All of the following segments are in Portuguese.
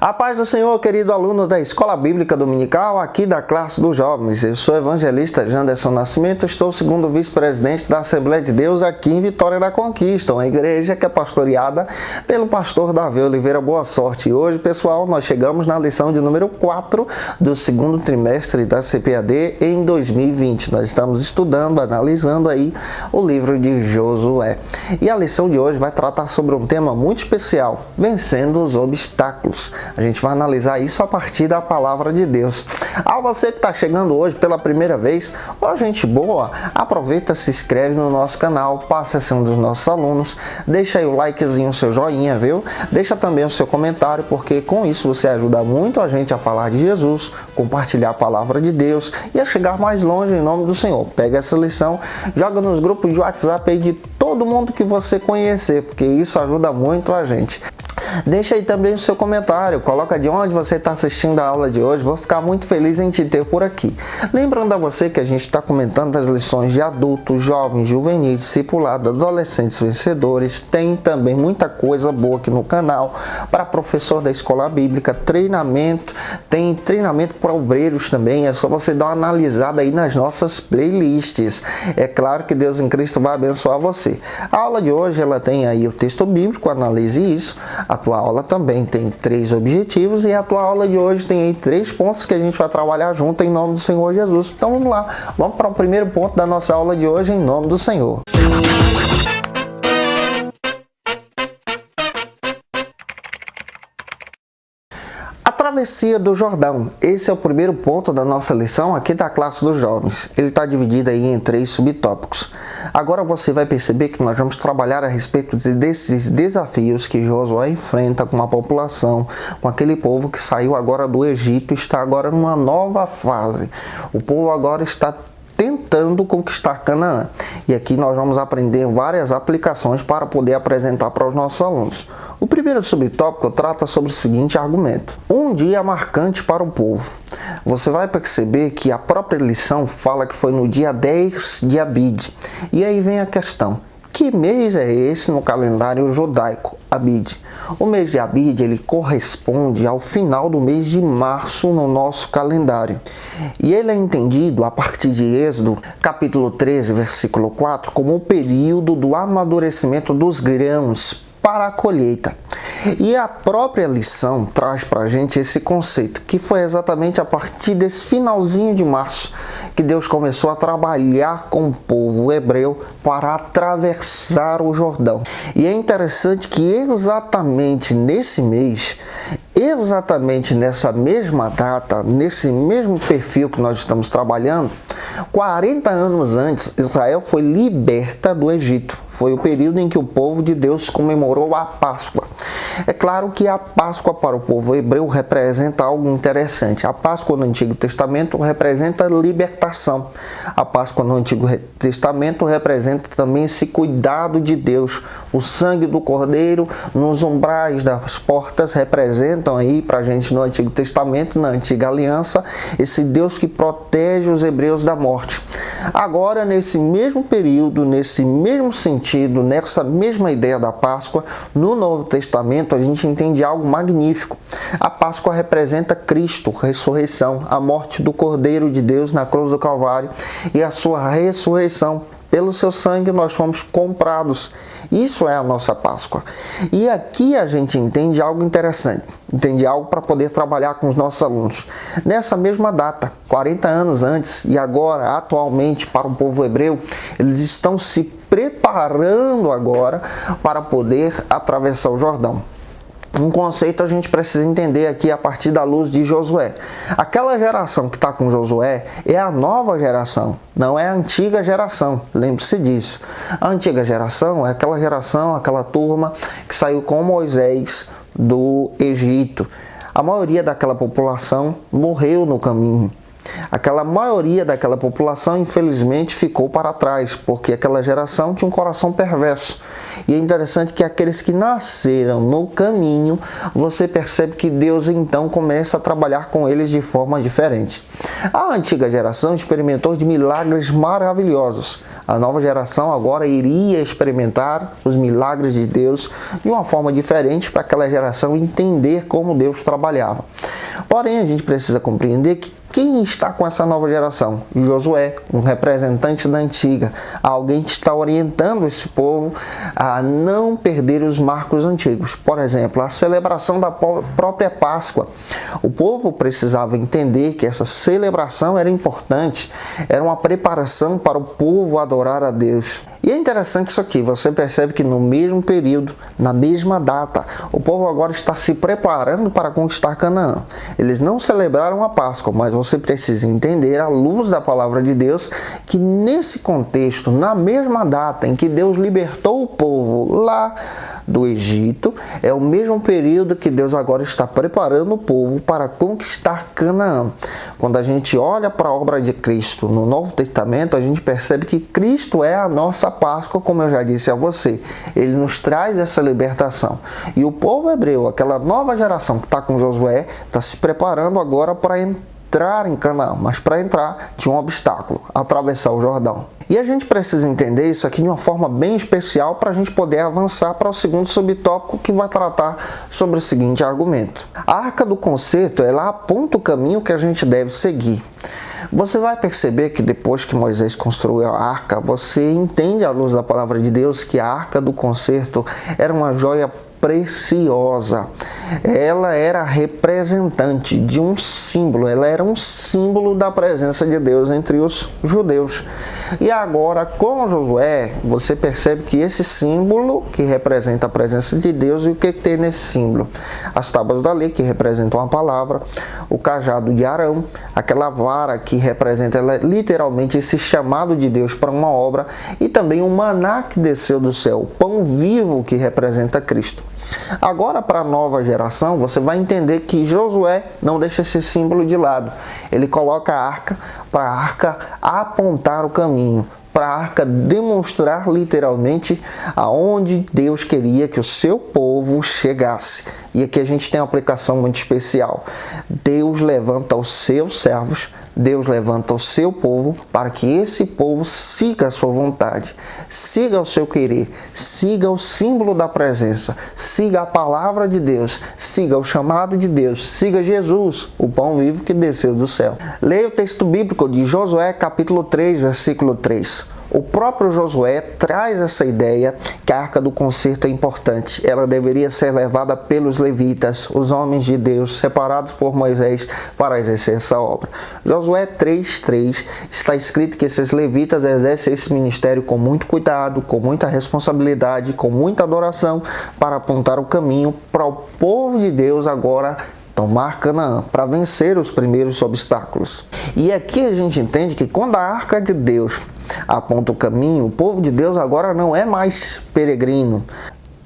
A paz do Senhor, querido aluno da Escola Bíblica Dominical, aqui da classe dos jovens. Eu sou o evangelista Janderson Nascimento, estou segundo vice-presidente da Assembleia de Deus aqui em Vitória da Conquista, uma igreja que é pastoreada pelo pastor Davi Oliveira Boa Sorte. E hoje, pessoal, nós chegamos na lição de número 4 do segundo trimestre da CPAD em 2020. Nós estamos estudando, analisando aí o livro de Josué. E a lição de hoje vai tratar sobre um tema muito especial, vencendo os obstáculos. A gente vai analisar isso a partir da palavra de Deus. A você que está chegando hoje pela primeira vez, ó gente boa, aproveita, se inscreve no nosso canal, passa a ser um dos nossos alunos, deixa aí o likezinho, o seu joinha, viu? Deixa também o seu comentário, porque com isso você ajuda muito a gente a falar de Jesus, compartilhar a palavra de Deus e a chegar mais longe em nome do Senhor. Pega essa lição, joga nos grupos de WhatsApp aí de todo mundo que você conhecer, porque isso ajuda muito a gente. Deixa aí também o seu comentário, coloca de onde você está assistindo a aula de hoje, vou ficar muito feliz em te ter por aqui. Lembrando a você que a gente está comentando as lições de adultos, jovens, juvenis, discipulado, adolescentes vencedores, tem também muita coisa boa aqui no canal, para professor da escola bíblica, treinamento, tem treinamento para obreiros também, é só você dar uma analisada aí nas nossas playlists. É claro que Deus em Cristo vai abençoar você. A aula de hoje ela tem aí o texto bíblico, analise isso. A tua aula também tem 3 objetivos e a tua aula de hoje tem aí 3 pontos que a gente vai trabalhar junto em nome do Senhor Jesus. Então vamos lá, vamos para o primeiro ponto da nossa aula de hoje em nome do Senhor. Travessia do Jordão. Esse é o primeiro ponto da nossa lição aqui da classe dos jovens. Ele está dividido aí em 3 subtópicos. Agora você vai perceber que nós vamos trabalhar a respeito desses desafios que Josué enfrenta com a população, com aquele povo que saiu agora do Egito e está agora numa nova fase. O povo agora está tentando conquistar Canaã. E aqui nós vamos aprender várias aplicações para poder apresentar para os nossos alunos. O primeiro subtópico trata sobre o seguinte argumento: um dia marcante para o povo. Você vai perceber que a própria lição fala que foi no dia 10 de Abide. E aí vem a questão: que mês é esse no calendário judaico? Abide. O mês de Abide ele corresponde ao final do mês de março no nosso calendário. E ele é entendido a partir de Êxodo, capítulo 13, versículo 4, como o período do amadurecimento dos grãos para a colheita. E a própria lição traz para a gente esse conceito, que foi exatamente a partir desse finalzinho de março que Deus começou a trabalhar com o povo hebreu para atravessar o Jordão. E é interessante que exatamente nesse mês, exatamente nessa mesma data, nesse mesmo perfil que nós estamos trabalhando, 40 anos antes, Israel foi liberta do Egito. Foi o período em que o povo de Deus comemorou a Páscoa. É claro que a Páscoa para o povo hebreu representa algo interessante. A Páscoa no Antigo Testamento representa libertação. A Páscoa no Antigo Testamento representa também esse cuidado de Deus. O sangue do Cordeiro nos umbrais das portas representam aí para a gente no Antigo Testamento, na Antiga Aliança, esse Deus que protege os hebreus da morte. Agora, nesse mesmo período, nesse mesmo sentido, nessa mesma ideia da Páscoa, no Novo Testamento a gente entende algo magnífico. A Páscoa representa Cristo, ressurreição, a morte do Cordeiro de Deus na cruz do Calvário e a sua ressurreição. Pelo seu sangue nós fomos comprados. Isso é a nossa Páscoa. E aqui a gente entende algo interessante. Entende algo para poder trabalhar com os nossos alunos. Nessa mesma data, 40 anos antes e agora, atualmente, para o povo hebreu, eles estão se preparando agora para poder atravessar o Jordão. Um conceito a gente precisa entender aqui a partir da luz de Josué. Aquela geração que está com Josué é a nova geração, não é a antiga geração. Lembre-se disso. A antiga geração é aquela geração, aquela turma que saiu com Moisés do Egito. A maioria daquela população morreu no caminho. Aquela maioria daquela população, infelizmente, ficou para trás, porque aquela geração tinha um coração perverso. E é interessante que aqueles que nasceram no caminho, você percebe que Deus então começa a trabalhar com eles de forma diferente. A antiga geração experimentou de milagres maravilhosos. A nova geração agora iria experimentar os milagres de Deus de uma forma diferente para aquela geração entender como Deus trabalhava. Porém, a gente precisa compreender que quem está com essa nova geração? Josué, um representante da antiga, alguém que está orientando esse povo a não perder os marcos antigos. Por exemplo, a celebração da própria Páscoa. O povo precisava entender que essa celebração era importante, era uma preparação para o povo adorar a Deus. E é interessante isso aqui, você percebe que no mesmo período, na mesma data, o povo agora está se preparando para conquistar Canaã. Eles não celebraram a Páscoa, mas você precisa entender, à luz da palavra de Deus, que nesse contexto, na mesma data em que Deus libertou o povo lá do Egito, é o mesmo período que Deus agora está preparando o povo para conquistar Canaã. Quando a gente olha para a obra de Cristo no Novo Testamento, a gente percebe que Cristo é a nossa Páscoa, como eu já disse a você. Ele nos traz essa libertação. E o povo hebreu, aquela nova geração que está com Josué, está se preparando agora para entrar em Canaã, mas para entrar tinha um obstáculo, atravessar o Jordão. E a gente precisa entender isso aqui de uma forma bem especial para a gente poder avançar para o segundo subtópico, que vai tratar sobre o seguinte argumento. A Arca do Concerto, ela aponta o caminho que a gente deve seguir. Você vai perceber que depois que Moisés construiu a arca, você entende à luz da palavra de Deus que a Arca do Concerto era uma joia preciosa. Ela era representante de um símbolo, ela era um símbolo da presença de Deus entre os judeus. E agora, com Josué, você percebe que esse símbolo que representa a presença de Deus, e o que tem nesse símbolo? As tábuas da lei, que representam a palavra, o cajado de Arão, aquela vara que representa literalmente esse chamado de Deus para uma obra, e também o maná que desceu do céu, o pão vivo que representa Cristo. Agora, para a nova geração, você vai entender que Josué não deixa esse símbolo de lado. Ele coloca a arca para a arca apontar o caminho, para a arca demonstrar literalmente aonde Deus queria que o seu povo chegasse. E aqui a gente tem uma aplicação muito especial. Deus levanta os seus servos, Deus levanta o seu povo para que esse povo siga a sua vontade, siga o seu querer, siga o símbolo da presença, siga a palavra de Deus, siga o chamado de Deus, siga Jesus, o pão vivo que desceu do céu. Leia o texto bíblico de Josué, capítulo 3, versículo 3. O próprio Josué traz essa ideia que a Arca do Concerto é importante. Ela deveria ser levada pelos levitas, os homens de Deus, separados por Moisés para exercer essa obra. Josué 3:3 está escrito que esses levitas exercem esse ministério com muito cuidado, com muita responsabilidade, com muita adoração, para apontar o caminho para o povo de Deus agora tomar Canaã, para vencer os primeiros obstáculos. E aqui a gente entende que quando a Arca de Deus aponta o caminho, o povo de Deus agora não é mais peregrino,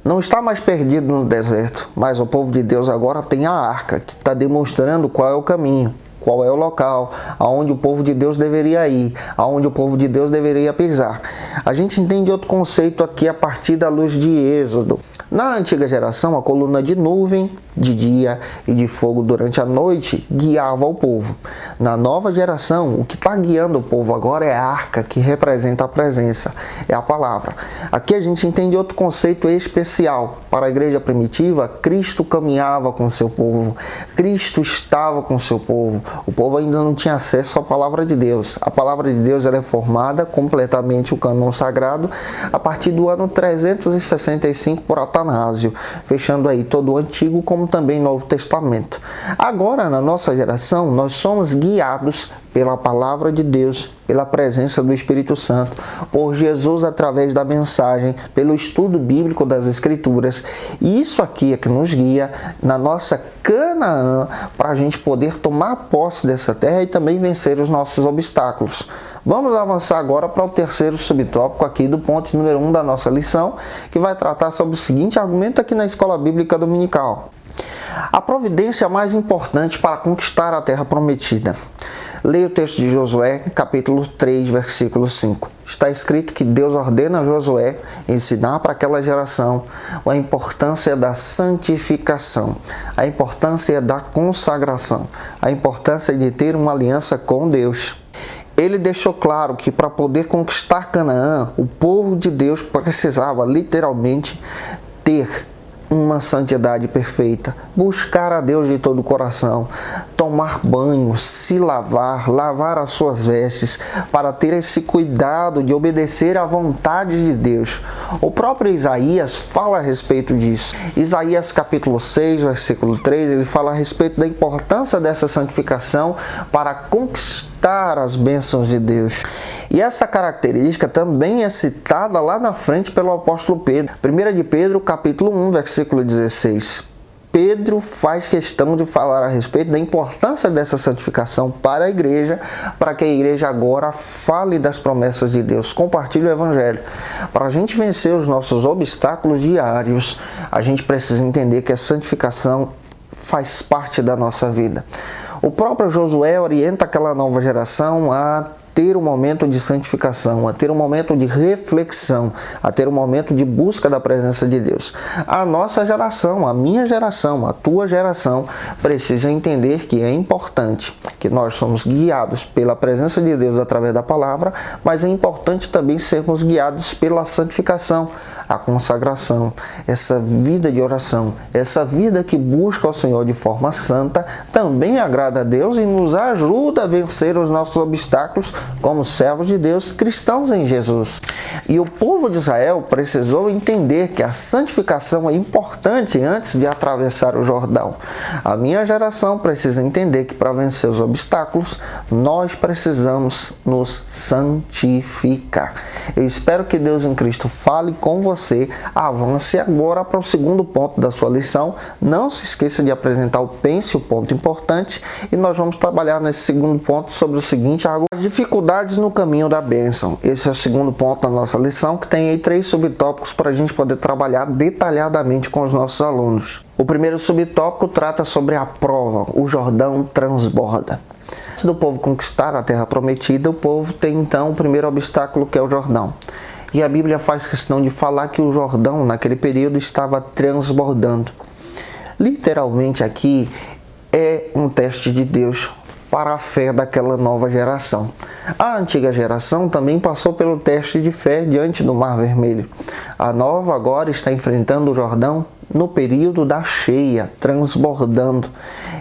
não está mais perdido no deserto, mas o povo de Deus agora tem a arca, que está demonstrando qual é o caminho, qual é o local, aonde o povo de Deus deveria ir, aonde o povo de Deus deveria pisar. A gente entende outro conceito aqui a partir da luz de Êxodo. Na antiga geração, a coluna de nuvem de dia e de fogo durante a noite guiava o povo. Na nova geração, o que está guiando o povo agora é a arca, que representa a presença, é a palavra. Aqui a gente entende outro conceito especial. Para a igreja primitiva, Cristo caminhava com o seu povo, Cristo estava com o seu povo. O povo ainda não tinha acesso à palavra de Deus. A palavra de Deus ela é formada completamente o cânon sagrado a partir do ano 365 por Atanásio, fechando aí todo o Antigo como também Novo Testamento. Agora, na nossa geração, nós somos guiados pela palavra de Deus, pela presença do Espírito Santo, por Jesus através da mensagem, pelo estudo bíblico das Escrituras. E isso aqui é que nos guia na nossa Canaã para a gente poder tomar posse dessa terra e também vencer os nossos obstáculos. Vamos avançar agora para o terceiro subtópico aqui do ponto número 1 da nossa lição, que vai tratar sobre o seguinte argumento aqui na Escola Bíblica Dominical. A providência mais importante para conquistar a terra prometida. Leia o texto de Josué, capítulo 3, versículo 5. Está escrito que Deus ordena a Josué ensinar para aquela geração a importância da santificação, a importância da consagração, a importância de ter uma aliança com Deus. Ele deixou claro que para poder conquistar Canaã, o povo de Deus precisava literalmente ter uma santidade perfeita, buscar a Deus de todo o coração, tomar banho, se lavar, lavar as suas vestes, para ter esse cuidado de obedecer à vontade de Deus. O próprio Isaías fala a respeito disso. Isaías capítulo 6, versículo 3, ele fala a respeito da importância dessa santificação para conquistar as bênçãos de Deus. E essa característica também é citada lá na frente pelo apóstolo Pedro. 1 de Pedro, capítulo 1, versículo 16. Pedro faz questão de falar a respeito da importância dessa santificação para a igreja, para que a igreja agora fale das promessas de Deus, compartilhe o evangelho. Para a gente vencer os nossos obstáculos diários, a gente precisa entender que a santificação faz parte da nossa vida. O próprio Josué orienta aquela nova geração a ter um momento de santificação, a ter um momento de reflexão, a ter um momento de busca da presença de Deus. A nossa geração, a minha geração, a tua geração precisa entender que é importante, que nós somos guiados pela presença de Deus através da palavra, mas é importante também sermos guiados pela santificação, a consagração, essa vida de oração, essa vida que busca o Senhor de forma santa, também agrada a Deus e nos ajuda a vencer os nossos obstáculos como servos de Deus, cristãos em Jesus. E o povo de Israel precisou entender que a santificação é importante antes de atravessar o Jordão. A minha geração precisa entender que para vencer os obstáculos, nós precisamos nos santificar. Eu espero que Deus em Cristo fale com você. Avance agora para o segundo ponto da sua lição. Não se esqueça de apresentar o pense, o ponto importante, e nós vamos trabalhar nesse segundo ponto sobre o seguinte: as dificuldades no caminho da bênção. Esse é o segundo ponto da nossa lição, que tem aí 3 subtópicos para a gente poder trabalhar detalhadamente com os nossos alunos. O primeiro subtópico trata sobre a prova. O Jordão transborda. Antes do povo conquistar a terra prometida, o povo tem então o primeiro obstáculo, que é o Jordão. E a Bíblia faz questão de falar que o Jordão naquele período estava transbordando. Literalmente aqui é um teste de Deus para a fé daquela nova geração. A antiga geração também passou pelo teste de fé diante do Mar Vermelho. A nova agora está enfrentando o Jordão no período da cheia, transbordando.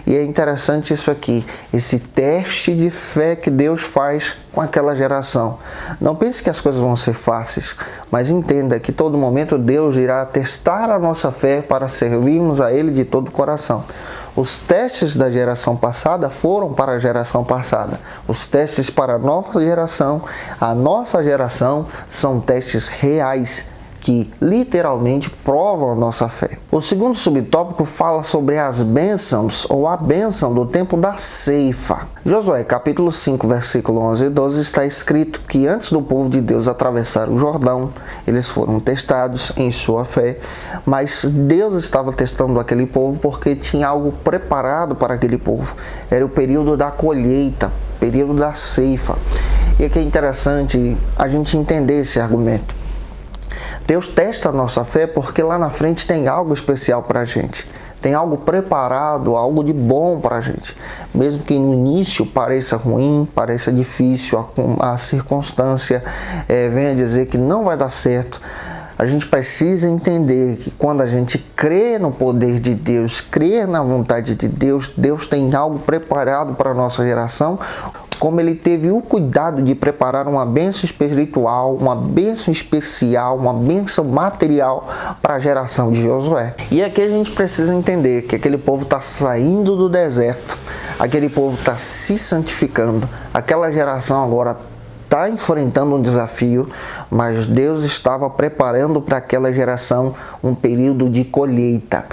E é interessante isso aqui, esse teste de fé que Deus faz com aquela geração. Não pense que as coisas vão ser fáceis, mas entenda que todo momento Deus irá testar a nossa fé para servirmos a Ele de todo o coração. Os testes da geração passada foram para a geração passada. Os testes para a nova geração, a nossa geração, são testes reais que literalmente provam a nossa fé. O segundo subtópico fala sobre as bênçãos ou a bênção do tempo da ceifa. Josué capítulo 5, versículo 11 e 12 está escrito que antes do povo de Deus atravessar o Jordão, eles foram testados em sua fé, mas Deus estava testando aquele povo porque tinha algo preparado para aquele povo. Era o período da colheita, período da ceifa. E aqui é interessante a gente entender esse argumento. Deus testa a nossa fé porque lá na frente tem algo especial para a gente. Tem algo preparado, algo de bom para a gente. Mesmo que no início pareça ruim, pareça difícil, a circunstância venha dizer que não vai dar certo, a gente precisa entender que quando a gente crê no poder de Deus, crê na vontade de Deus, Deus tem algo preparado para a nossa geração, como Ele teve o cuidado de preparar uma bênção espiritual, uma bênção especial, uma bênção material para a geração de Josué. E aqui a gente precisa entender que aquele povo está saindo do deserto, aquele povo está se santificando, aquela geração agora está enfrentando um desafio, mas Deus estava preparando para aquela geração um período de colheita.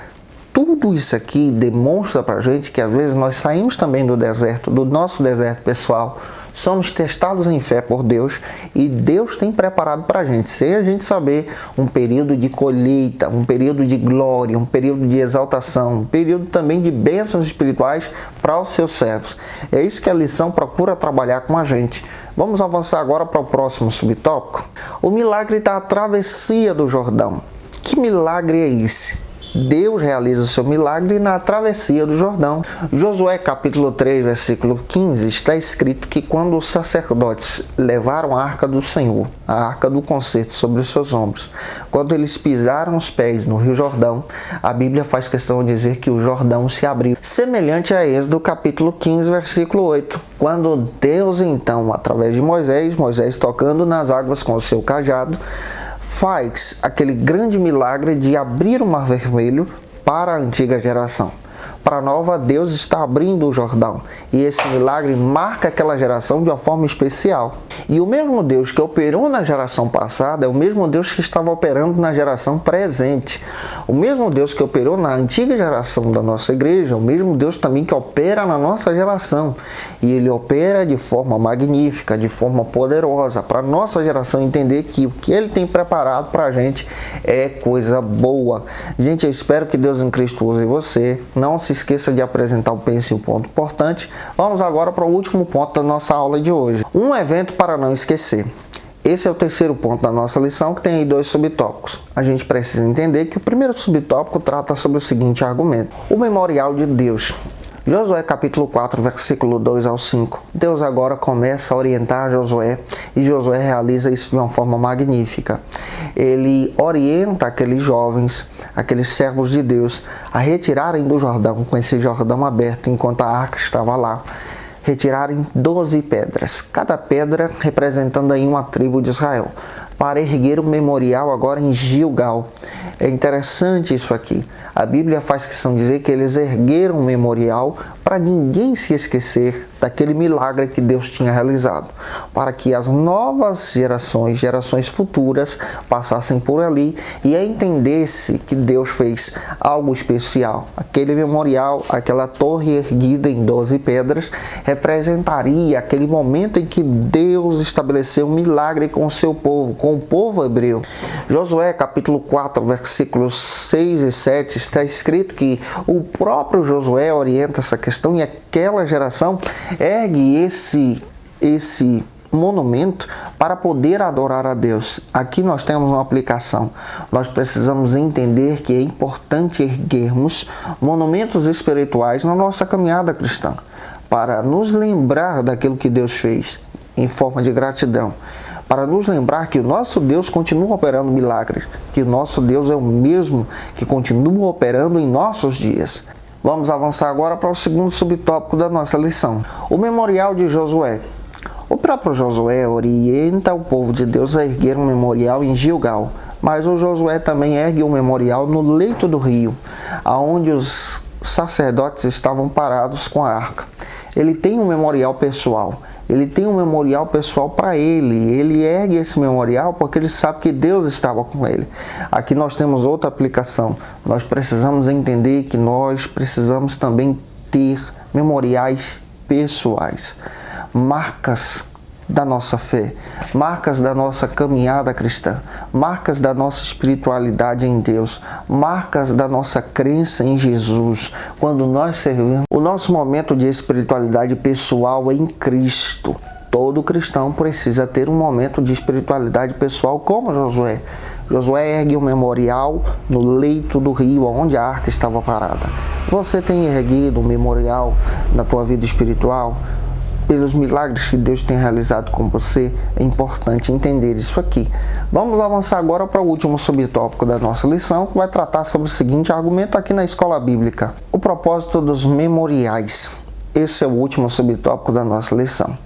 tudo isso aqui demonstra pra gente que às vezes nós saímos também do deserto, do nosso deserto pessoal, somos testados em fé por Deus e Deus tem preparado pra gente, sem a gente saber, um período de colheita, um período de glória, um período de exaltação, um período também de bênçãos espirituais para os seus servos. É isso que a lição procura trabalhar com a gente. Vamos avançar agora para o próximo subtópico. O milagre da travessia do Jordão. Que milagre é esse? Deus realiza o seu milagre na travessia do Jordão. Josué capítulo 3, versículo 15, está escrito que quando os sacerdotes levaram a arca do Senhor, a arca do concerto sobre os seus ombros, quando eles pisaram os pés no rio Jordão, a Bíblia faz questão de dizer que o Jordão se abriu. Semelhante a Êxodo capítulo 15, versículo 8, quando Deus então, através de Moisés tocando nas águas com o seu cajado, faz aquele grande milagre de abrir o Mar Vermelho para a antiga geração. Para a nova, Deus está abrindo o Jordão. E esse milagre marca aquela geração de uma forma especial. E o mesmo Deus que operou na geração passada é o mesmo Deus que estava operando na geração presente. O mesmo Deus que operou na antiga geração da nossa igreja é o mesmo Deus também que opera na nossa geração. E Ele opera de forma magnífica, de forma poderosa, para a nossa geração entender que o que Ele tem preparado para a gente é coisa boa. Gente, eu espero que Deus em Cristo use você. Não se esqueça de apresentar o Pense em um ponto importante. Vamos agora para o último ponto da nossa aula de hoje. Um evento para não esquecer. Esse é o terceiro ponto da nossa lição, que tem aí 2 subtópicos. A gente precisa entender que o primeiro subtópico trata sobre o seguinte argumento: o memorial de Deus. Josué capítulo 4, versículo 2 ao 5. Deus agora começa a orientar Josué e Josué realiza isso de uma forma magnífica. Ele orienta aqueles jovens, aqueles servos de Deus, a retirarem do Jordão, com esse Jordão aberto, enquanto a arca estava lá, retirarem 12 pedras, cada pedra representando aí uma tribo de Israel, para erguer um memorial agora em Gilgal. É interessante isso aqui. A Bíblia faz questão de dizer que eles ergueram um memorial para ninguém se esquecer daquele milagre que Deus tinha realizado, para que as novas gerações futuras, passassem por ali e entendesse que Deus fez algo especial. Aquele memorial, aquela torre erguida em 12 pedras, representaria aquele momento em que Deus estabeleceu um milagre com o seu povo, com o povo hebreu. Josué capítulo 4, versículos 6 e 7, está escrito que o próprio Josué orienta essa questão e aquela geração ergue esse monumento para poder adorar a Deus. Aqui nós temos uma aplicação. Nós precisamos entender que é importante erguermos monumentos espirituais na nossa caminhada cristã, para nos lembrar daquilo que Deus fez em forma de gratidão, para nos lembrar que o nosso Deus continua operando milagres, que o nosso Deus é o mesmo que continua operando em nossos dias. Vamos avançar agora para o segundo subtópico da nossa lição, o memorial de Josué. O próprio Josué orienta o povo de Deus a erguer um memorial em Gilgal, mas o Josué também ergue um memorial no leito do rio, aonde os sacerdotes estavam parados com a arca. Ele tem um memorial pessoal. Ele tem um memorial pessoal para ele. Ele ergue esse memorial porque ele sabe que Deus estava com ele. Aqui nós temos outra aplicação. Nós precisamos entender que nós precisamos também ter memoriais pessoais. Marcas da nossa fé, marcas da nossa caminhada cristã, marcas da nossa espiritualidade em Deus, marcas da nossa crença em Jesus. Quando nós servimos, o nosso momento de espiritualidade pessoal em Cristo. Todo cristão precisa ter um momento de espiritualidade pessoal como Josué. Josué ergue um memorial no leito do rio onde a arca estava parada. Você tem erguido um memorial na tua vida espiritual? Pelos milagres que Deus tem realizado com você, é importante entender isso aqui. Vamos avançar agora para o último subtópico da nossa lição, que vai tratar sobre o seguinte argumento aqui na escola bíblica: o propósito dos memoriais. Esse é o último subtópico da nossa lição.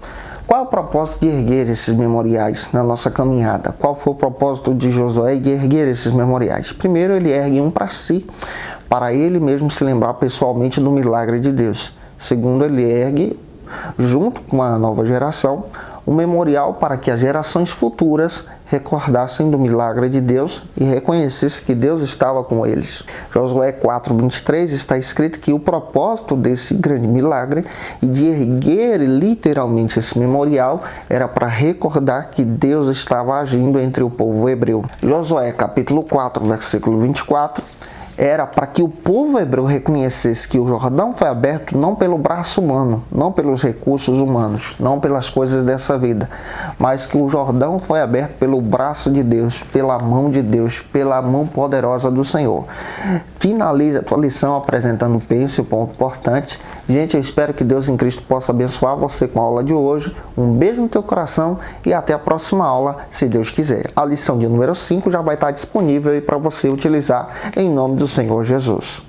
Qual é o propósito de erguer esses memoriais na nossa caminhada? Qual foi o propósito de Josué de erguer esses memoriais? Primeiro, ele ergue um para si, para ele mesmo se lembrar pessoalmente do milagre de Deus. Segundo, ele ergue, junto com a nova geração, um memorial para que as gerações futuras recordassem do milagre de Deus e reconhecessem que Deus estava com eles. Josué 4:23 está escrito que o propósito desse grande milagre e de erguer literalmente esse memorial era para recordar que Deus estava agindo entre o povo hebreu. Josué capítulo 4, versículo 24 era para que o povo hebreu reconhecesse que o Jordão foi aberto não pelo braço humano, não pelos recursos humanos, não pelas coisas dessa vida, mas que o Jordão foi aberto pelo braço de Deus, pela mão de Deus, pela mão poderosa do Senhor. Finaliza a tua lição apresentando o ponto importante. Gente, eu espero que Deus em Cristo possa abençoar você com a aula de hoje. Um beijo no teu coração e até a próxima aula, se Deus quiser. A lição de número 5 já vai estar disponível aí para você utilizar em nome do Senhor Jesus.